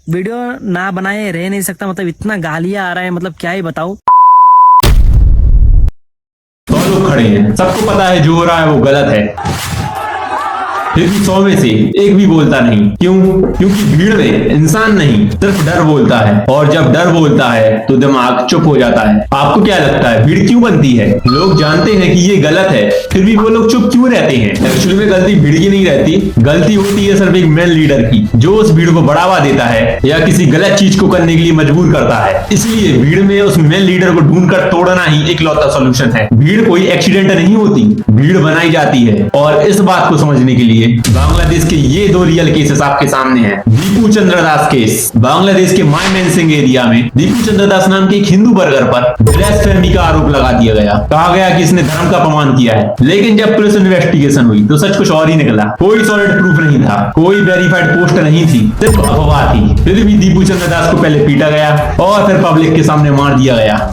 Video ना बनाए रह नहीं सकता, मतलब इतना गालियां आ रहा है, मतलब क्या ही बताऊं। तो लोग खड़े हैं, सबको पता है जो हो रहा है वो गलत है, फिर भी 100 में से एक भी बोलता नहीं। क्यों? क्योंकि भीड़ में इंसान नहीं, सिर्फ डर बोलता है, और जब डर बोलता है तो दिमाग चुप हो जाता है। आपको क्या लगता है भीड़ क्यों बनती है? लोग जानते हैं कि ये गलत है, फिर भी वो लोग चुप क्यों रहते हैं? एक्चुअली में गलती भीड़ की नहीं रहती, गलती होती है सिर्फ एक मेन लीडर की, जो उस भीड़ को बढ़ावा देता है या किसी गलत चीज को करने के लिए मजबूर करता है। इसलिए भीड़ में उस मेन लीडर को ढूंढकर तोड़ना ही इकलौता सोल्यूशन है। भीड़ कोई एक्सीडेंट नहीं होती, भीड़ बनाई जाती है। और इस बात को समझने के लिए बांग्लादेश के ये 2 रियल केसेस आपके सामने हैं। दीपू चंद्र दास केस, बांग्लादेश के मायमेनसिंह एरिया में दीपू चंद्र दास नाम के एक हिंदू बर्गर पर ब्लास्फेमी का आरोप लगा दिया गया। कहा गया कि इसने धर्म का अपमान किया है, लेकिन जब पुलिस इन्वेस्टिगेशन हुई तो सच कुछ और ही निकला। कोई सॉलिड प्रूफ नहीं था, कोई वेरीफाइड पोस्ट नहीं थी, सिर्फ अफवाह थी। फिर भी दीपू चंद्र दास को पहले पीटा गया और फिर पब्लिक के सामने मार दिया गया।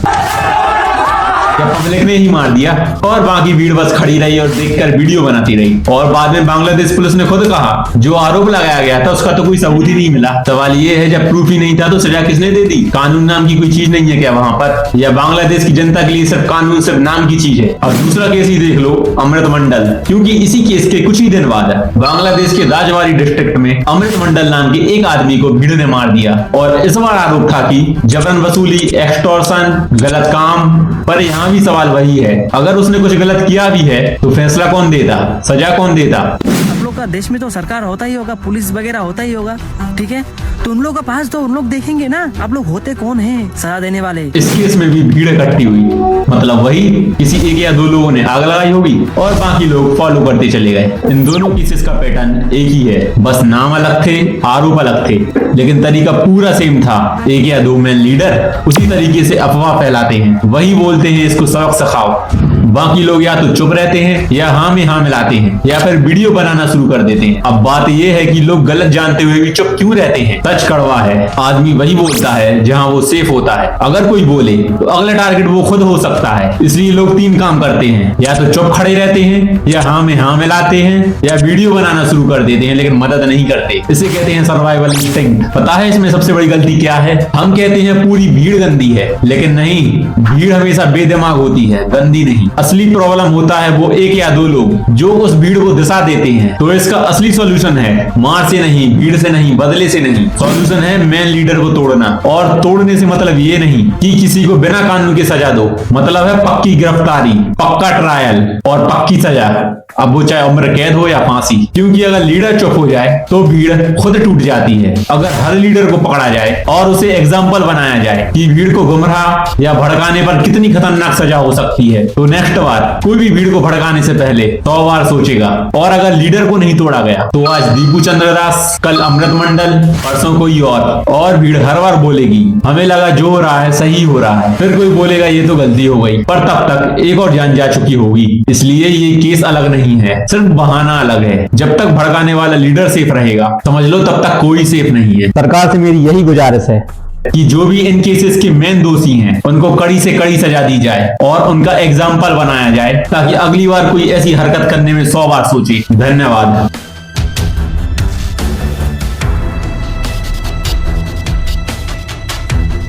या पब्लिक ने ही मार दिया और बाकी भीड़ बस खड़ी रही और देखकर वीडियो बनाती रही। और बाद में बांग्लादेश पुलिस ने खुद कहा जो आरोप लगाया गया था उसका तो कोई सबूत ही नहीं मिला। सवाल ये है जब प्रूफ ही नहीं था तो सजा किसने दे दी? कानून नाम की कोई चीज नहीं है क्या वहां पर? या बांग्लादेश की जनता के लिए सिर्फ कानून सिर्फ नाम की चीज है? अब दूसरा केस ही देख लो, अमृत मंडल। क्योंकि इसी केस के कुछ ही दिन बाद बांग्लादेश के राजवाड़ी डिस्ट्रिक्ट में अमृत मंडल नाम के एक आदमी को भीड़ ने मार दिया। और इस बार आरोप था कि जबरन वसूली, एक्सटॉर्शन, गलत काम। पर यहाँ भी सवाल वही है, अगर उसने कुछ गलत किया भी है तो फैसला कौन देता, सजा कौन देता? आप लोग का देश में तो सरकार होता ही होगा, पुलिस वगैरह होता ही होगा, ठीक है, तो उन लोग का पास तो उन लोग देखेंगे ना आप लोग होते कौन हैं सजा देने वाले। इस केस में भी भीड़ इकट्ठी हुई, मतलब वही किसी एक या 2 लोगों ने आग लगाई होगी और बाकी लोग फॉलो करते चले गए। इन दोनों केसेस का पैटर्न एक ही है, बस नाम अलग थे, आरोप अलग थे, लेकिन तरीका पूरा सेम था। एक या 2 मेन लीडर उसी तरीके से अफवाह फैलाते हैं, वही बोलते हैं इसको सबक सिखाओ। बाकी लोग या तो चुप रहते हैं या हाँ में हाँ मिलाते हैं या फिर वीडियो बनाना शुरू कर देते हैं। अब बात यह है कि लोग गलत जानते हुए भी चुप क्यों रहते हैं? सच कड़वा है, आदमी वही बोलता है जहां वो सेफ होता है। अगर कोई बोले तो अगला टारगेट वो खुद हो सकता है। इसलिए लोग 3 काम करते हैं, या तो चुप खड़े रहते हैं या हाँ में हाँ मिलाते हैं या वीडियो बनाना शुरू कर देते हैं लेकिन मदद नहीं करते। इसे कहते हैं सर्वाइवल इंस्टिंक्ट। पता है इसमें सबसे बड़ी गलती क्या है? हम कहते हैं पूरी भीड़ गंदी है, लेकिन नहीं, भीड़ हमेशा बेदिमाग होती है, गंदी नहीं। असली प्रॉब्लम होता है वो 1 या 2 लोग जो उस भीड़ को दिशा देते हैं। तो इसका असली सॉल्यूशन है मार से नहीं, भीड़ से नहीं, बदले से नहीं, सॉल्यूशन है मेन लीडर को तोड़ना। और तोड़ने से मतलब ये नहीं कि किसी को बिना कानून के सजा दो, मतलब है पक्की गिरफ्तारी, पक्का ट्रायल और पक्की सजा। अब वो चाहे उम्र कैद हो या फांसी। क्योंकि अगर लीडर चुप हो जाए तो भीड़ खुद टूट जाती है। अगर हर लीडर को पकड़ा जाए और उसे एग्जाम्पल बनाया जाए कि भीड़ को गुमराह या भड़काने पर कितनी खतरनाक सजा हो सकती है, तो नेक्स्ट बार कोई भी भीड़ को भड़काने से पहले 100 बार सोचेगा। और अगर लीडर को नहीं तोड़ा गया तो आज दीपू चंद्र दास, कल अमृत मंडल, परसों कोई और भीड़ हर बार बोलेगी हमें लगा जो हो रहा है सही हो रहा है। फिर कोई बोलेगा ये तो गलती हो गई, पर तब तक एक और जान जा चुकी होगी। इसलिए ये केस अलग नहीं है, सिर्फ बहाना अलग है। जब तक भड़काने वाला लीडर सेफ रहेगा समझ लो तब तक कोई सेफ नहीं है। सरकार से मेरी यही गुजारिश है कि जो भी इन केसेस के मेन दोषी हैं उनको कड़ी से कड़ी सजा दी जाए और उनका एग्जाम्पल बनाया जाए, ताकि अगली बार कोई ऐसी हरकत करने में 100 बार सोचे। धन्यवाद।